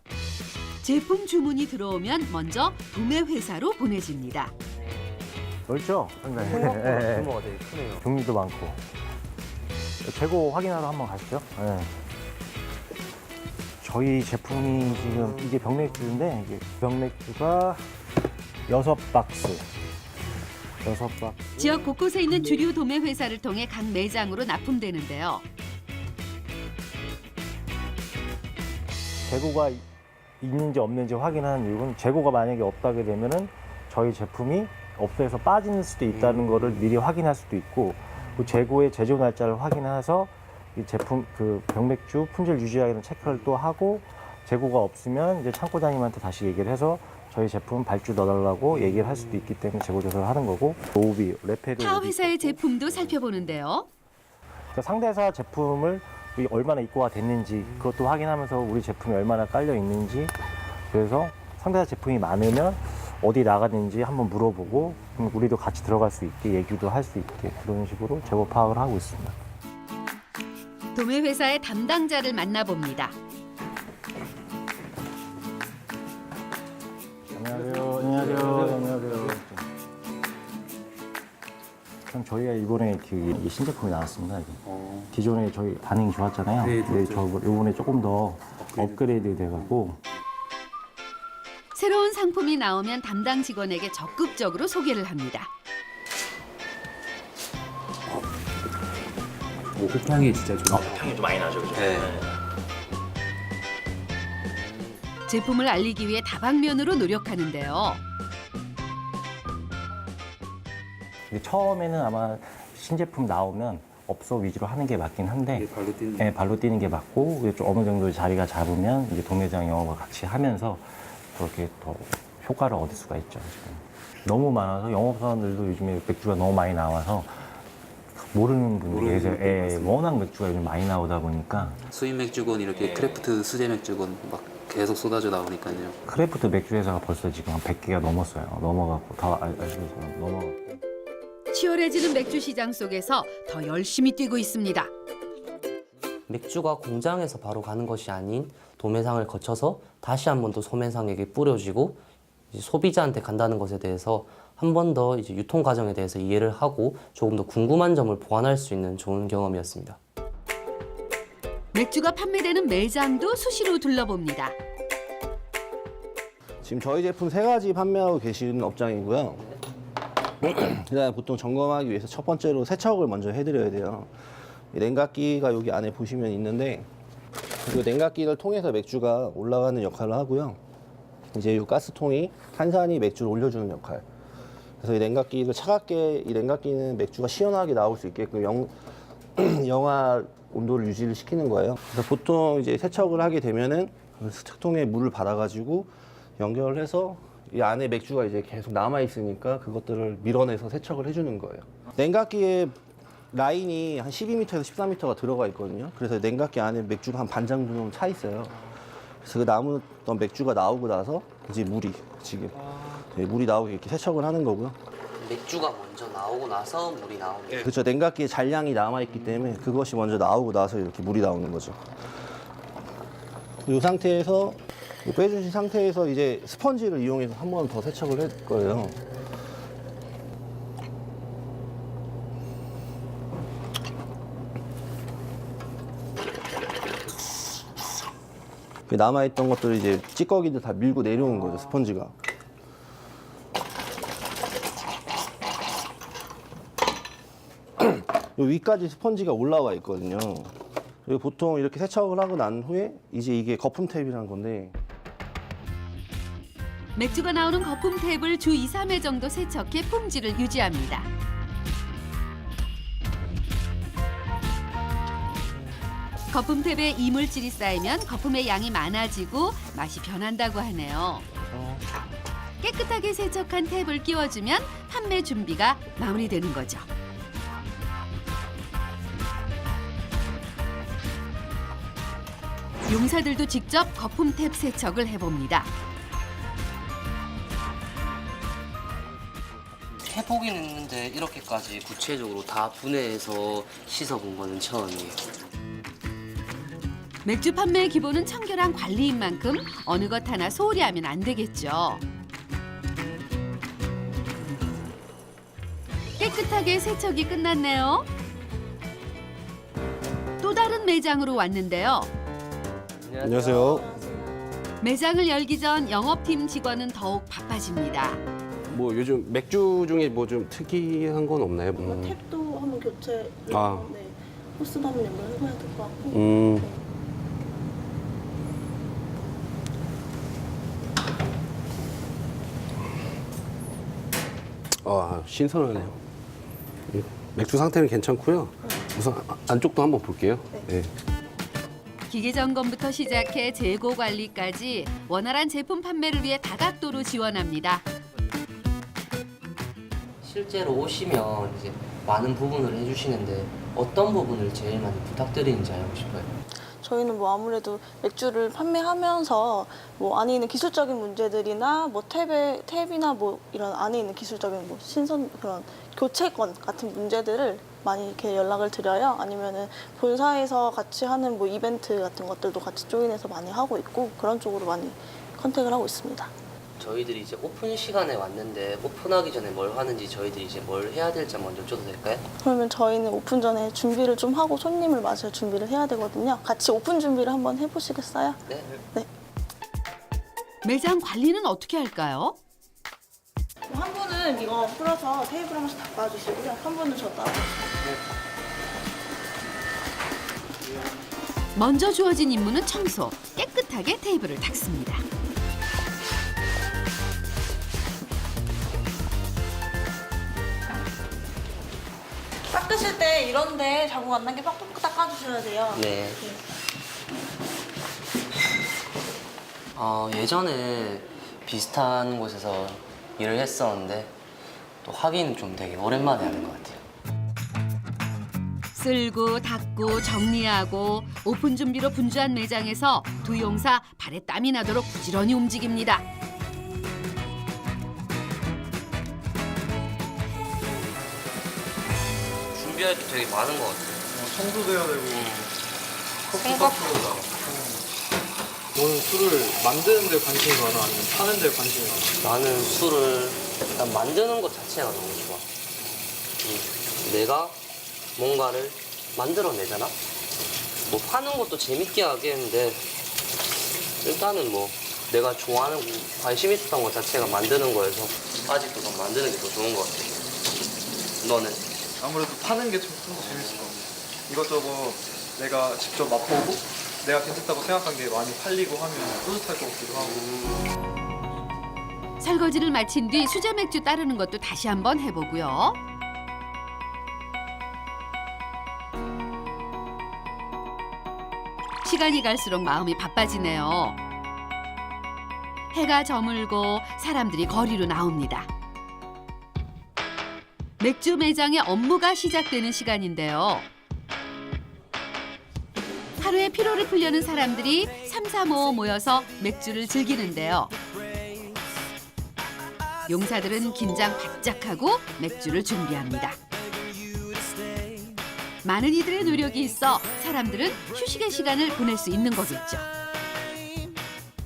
[SPEAKER 1] 제품 주문이 들어오면 먼저 도매 회사로 보내집니다.
[SPEAKER 15] 넓죠? 상당히.
[SPEAKER 7] 규모가 되게 크네요.
[SPEAKER 15] 종류도 많고. 재고 확인하러 한번 가시죠. 네. 저희 제품이 지금 이게 병맥주인데 이게 병맥주가 6박스.
[SPEAKER 1] 지역 곳곳에 있는 주류 도매 회사를 통해 각 매장으로 납품되는데요.
[SPEAKER 15] 재고가 있는지 없는지 확인하는 이유는 재고가 만약에 없다게 되면은 저희 제품이 업소에서 빠질 수도 있다는 거를 미리 확인할 수도 있고 그 재고의 제조 날짜를 확인해서 이 제품 그 병맥주 품질 유지하기는 체크를 또 하고 재고가 없으면 이제 창고장님한테 다시 얘기를 해서 저희 제품 발주 넣어달라고 얘기를 할 수도 있기 때문에 재고 조사를 하는 거고 오비, 레페드
[SPEAKER 1] 타 회사의 제품도 살펴보는데요.
[SPEAKER 15] 그러니까 상대사 제품을 얼마나 입고가 됐는지 그것도 확인하면서 우리 제품이 얼마나 깔려 있는지 그래서 상대사 제품이 많으면 어디 나가는지 한번 물어보고 우리도 같이 들어갈 수 있게 얘기도 할 수 있게 그런 식으로 재고 파악을 하고 있습니다.
[SPEAKER 1] 도매 회사의 담당자를 만나봅니다.
[SPEAKER 15] 안녕하세요. 참 저희가 이번에 이 신제품이 나왔습니다. 기존에 저희 반응이 좋았잖아요. 근데 저 이번에 조금 더 업그레이드 돼갖고
[SPEAKER 1] 새로운 상품이 나오면 담당 직원에게 적극적으로 소개를 합니다.
[SPEAKER 16] 향이 진짜 좋아요.
[SPEAKER 9] 향이 좀 많이 나죠, 그죠?
[SPEAKER 16] 네.
[SPEAKER 1] 제품을 알리기 위해 다방면으로 노력하는데요.
[SPEAKER 15] 근데 처음에는 아마 신제품 나오면 업소 위주로 하는 게 맞긴 한데 발로 뛰는 게 맞고 좀 어느 정도 자리가 잡으면 이제 도매장 영업과 같이 하면서 그렇게 더 효과를 얻을 수가 있죠. 지금 너무 많아서 영업사원들도 요즘에 맥주가 너무 많이 나와서 모르는 분들이 계세요. 워낙 맥주가 요즘 많이 나오다 보니까
[SPEAKER 16] 수입 맥주건 이렇게 크래프트 수제 맥주건 막 계속 쏟아져 나오니까요.
[SPEAKER 15] 크래프트 맥주 회사가 벌써 지금 한 100개가 넘었어요. 넘어가고 다 아시겠지만 넘어가고.
[SPEAKER 1] 치열해지는 맥주 시장 속에서 더 열심히 뛰고 있습니다.
[SPEAKER 7] 맥주가 공장에서 바로 가는 것이 아닌 도매상을 거쳐서 다시 한 번 더 소매상에게 뿌려지고 이제 소비자한테 간다는 것에 대해서 한 번 더 이제 유통 과정에 대해서 이해를 하고 조금 더 궁금한 점을 보완할 수 있는 좋은 경험이었습니다.
[SPEAKER 1] 맥주가 판매되는 매장도 수시로 둘러봅니다.
[SPEAKER 3] 지금 저희 제품 3가지 판매하고 계신 업장이고요. 그다음에 보통 점검하기 위해서 첫 번째로 세척을 먼저 해드려야 돼요. 이 냉각기가 여기 안에 보시면 있는데 이 냉각기를 통해서 맥주가 올라가는 역할을 하고요. 이제 이 가스통이 탄산이 맥주를 올려주는 역할. 그래서 이 냉각기를 차갑게, 이 냉각기는 맥주가 시원하게 나올 수 있게끔 영하 온도를 유지를 시키는 거예요. 그래서 보통 이제 세척을 하게 되면은 세척통에 물을 받아가지고 연결을 해서 이 안에 맥주가 이제 계속 남아 있으니까 그것들을 밀어내서 세척을 해주는 거예요. 냉각기에 라인이 한 12m에서 14m가 들어가 있거든요. 그래서 냉각기 안에 맥주가 한 반 정도 차 있어요. 그래서 그 남았던 맥주가 나오고 나서 이제 물이 지금 물이 나오게 이렇게 세척을 하는 거고요.
[SPEAKER 7] 맥주가 먼저 나오고 나서 물이 나오는 거예요.
[SPEAKER 3] 그렇죠. 냉각기에 잔량이 남아 있기 때문에 그것이 먼저 나오고 나서 이렇게 물이 나오는 거죠. 이 상태에서 빼주신 상태에서 이제 스펀지를 이용해서 한 번 더 세척을 할 거예요. 남아있던 것들을 이제 찌꺼기들 다 밀고 내려오는 거죠, 스펀지가. 요 위까지 스펀지가 올라와 있거든요. 그리고 보통 이렇게 세척을 하고 난 후에 이제 이게 거품 탭이라는 건데
[SPEAKER 1] 맥주가 나오는 거품 탭을 주 2, 3회 정도 세척해 품질을 유지합니다. 거품 탭에 이물질이 쌓이면 거품의 양이 많아지고 맛이 변한다고 하네요. 깨끗하게 세척한 탭을 끼워주면 판매 준비가 마무리되는 거죠. 용사들도 직접 거품 탭 세척을 해봅니다.
[SPEAKER 7] 해보긴 했는데 이렇게까지 구체적으로 다 분해해서 씻어본 거는 처음이에요.
[SPEAKER 1] 맥주 판매의 기본은 청결한 관리인 만큼 어느 것 하나 소홀히 하면 안 되겠죠. 깨끗하게 세척이 끝났네요. 또 다른 매장으로 왔는데요.
[SPEAKER 3] 안녕하세요.
[SPEAKER 1] 매장을 열기 전 영업팀 직원은 더욱 바빠집니다.
[SPEAKER 3] 뭐 요즘 맥주 중에 뭐 좀 특이한 건 없나요?
[SPEAKER 2] 탭도 한번 교체,
[SPEAKER 3] 아.
[SPEAKER 2] 네, 호스도 한번 연결해봐야 될 것 같고.
[SPEAKER 3] 신선하네요. 맥주 상태는 괜찮고요. 우선 안쪽도 한번 볼게요. 네.
[SPEAKER 1] 기계 점검부터 시작해 재고 관리까지 원활한 제품 판매를 위해 다각도로 지원합니다.
[SPEAKER 7] 실제로 오시면 이제 많은 부분을 해주시는데 어떤 부분을 제일 많이 부탁드리는지 알고 싶어요.
[SPEAKER 2] 저희는 뭐 아무래도 맥주를 판매하면서 뭐 안에 있는 기술적인 문제들이나 뭐 탭이나 뭐 이런 안에 있는 기술적인 뭐 신선 그런 교체권 같은 문제들을 많이 이렇게 연락을 드려요. 아니면은 본사에서 같이 하는 뭐 이벤트 같은 것들도 같이 조인해서 많이 하고 있고 그런 쪽으로 많이 컨택을 하고 있습니다.
[SPEAKER 7] 저희들이 이제 오픈 시간에 왔는데 오픈하기 전에 뭘 하는지 저희들이 이제 뭘 해야 될지 한번 여쭤도 될까요?
[SPEAKER 2] 그러면 저희는 오픈 전에 준비를 좀 하고 손님을 맞을 준비를 해야 되거든요. 같이 오픈 준비를 한번 해보시겠어요?
[SPEAKER 7] 네.
[SPEAKER 2] 네.
[SPEAKER 1] 매장 관리는 어떻게 할까요?
[SPEAKER 2] 한 분은 이거 풀어서 테이블 한 번씩 닦아주시고요. 한 분은 저 따라주세요.
[SPEAKER 1] 먼저 주어진 임무는 청소. 깨끗하게 테이블을 닦습니다.
[SPEAKER 2] 닦으실 때 이런데 자국 안 나게 빡빡 닦아주셔야 돼요.
[SPEAKER 7] 네. 예전에 비슷한 곳에서 일을 했었는데 또 하기는 좀 되게 오랜만에 하는 것 같아요.
[SPEAKER 1] 쓸고 닦고 정리하고 오픈 준비로 분주한 매장에서 두 용사 발에 땀이 나도록 부지런히 움직입니다.
[SPEAKER 7] 준비할 게 되게 많은 것 같아요.
[SPEAKER 11] 청소도 해야 되고
[SPEAKER 7] 생각보다.
[SPEAKER 11] 너는 술을 만드는 데 관심이 많아? 아니면 파는 데 관심이 많아?
[SPEAKER 7] 나는 술을 일단 만드는 것 자체가 너무 좋아. 내가 뭔가를 만들어내잖아? 뭐 파는 것도 재밌게 하겠는데 일단은 뭐 내가 좋아하는 관심 있었던 것 자체가 만드는 거여서 아직도 더 만드는 게 더 좋은 것 같아. 너는?
[SPEAKER 11] 아무래도 파는 게 좀 더 재밌을 것 같아요. 이것저것 내가 직접 맛보고 내가 괜찮다고 생각한 게 많이 팔리고 하면 뿌듯할 것 같기도 하고.
[SPEAKER 1] 설거지를 마친 뒤 수제 맥주 따르는 것도 다시 한번 해보고요. 시간이 갈수록 마음이 바빠지네요. 해가 저물고 사람들이 거리로 나옵니다. 맥주 매장의 업무가 시작되는 시간인데요. 하루의 피로를 풀려는 사람들이 삼삼오오 모여서 맥주를 즐기는데요. 용사들은 긴장 바짝 하고 맥주를 준비합니다. 많은 이들의 노력이 있어 사람들은 휴식의 시간을 보낼 수 있는 거겠죠.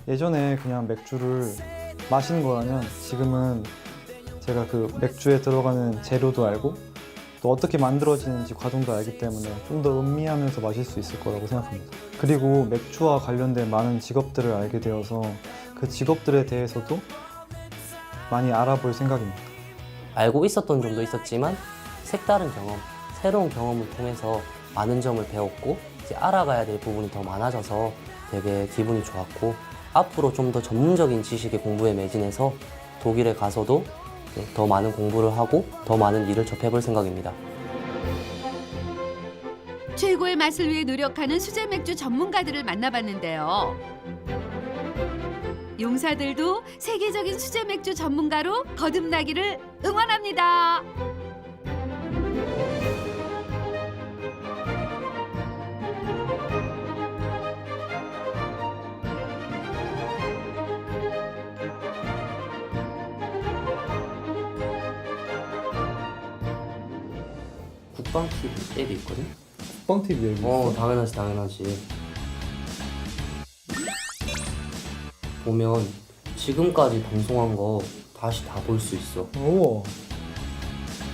[SPEAKER 8] 예전에 그냥 맥주를 마시는 거라면 지금은 제가 그 맥주에 들어가는 재료도 알고 또 어떻게 만들어지는지 과정도 알기 때문에 좀 더 음미하면서 마실 수 있을 거라고 생각합니다. 그리고 맥주와 관련된 많은 직업들을 알게 되어서 그 직업들에 대해서도 많이 알아볼 생각입니다.
[SPEAKER 7] 알고 있었던 점도 있었지만 색다른 경험, 새로운 경험을 통해서 많은 점을 배웠고 이제 알아가야 될 부분이 더 많아져서 되게 기분이 좋았고 앞으로 좀 더 전문적인 지식의 공부에 매진해서 독일에 가서도 더 많은 공부를 하고 더 많은 일을 접해볼 생각입니다.
[SPEAKER 1] 최고의 맛을 위해 노력하는 수제 맥주 전문가들을 만나봤는데요. 용사들도 세계적인 수제 맥주 전문가로 거듭나기를 응원합니다.
[SPEAKER 7] 국방 TV 앱이 있거든?
[SPEAKER 8] 국방 TV 앱이 있어?
[SPEAKER 7] 당연하지. 보면 지금까지 방송한 거 다시 다 볼 수 있어.
[SPEAKER 8] 우와.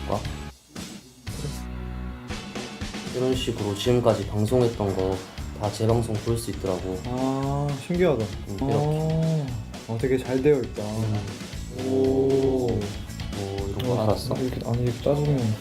[SPEAKER 7] 봐. 이런 식으로 지금까지 방송했던 거 다 재방송 볼 수 있더라고.
[SPEAKER 8] 아, 신기하다.
[SPEAKER 7] 이렇게.
[SPEAKER 8] 되게 잘 되어 있다. 오.
[SPEAKER 7] 이런 거 알았어?
[SPEAKER 8] 이렇게, 아니, 이렇게 따지면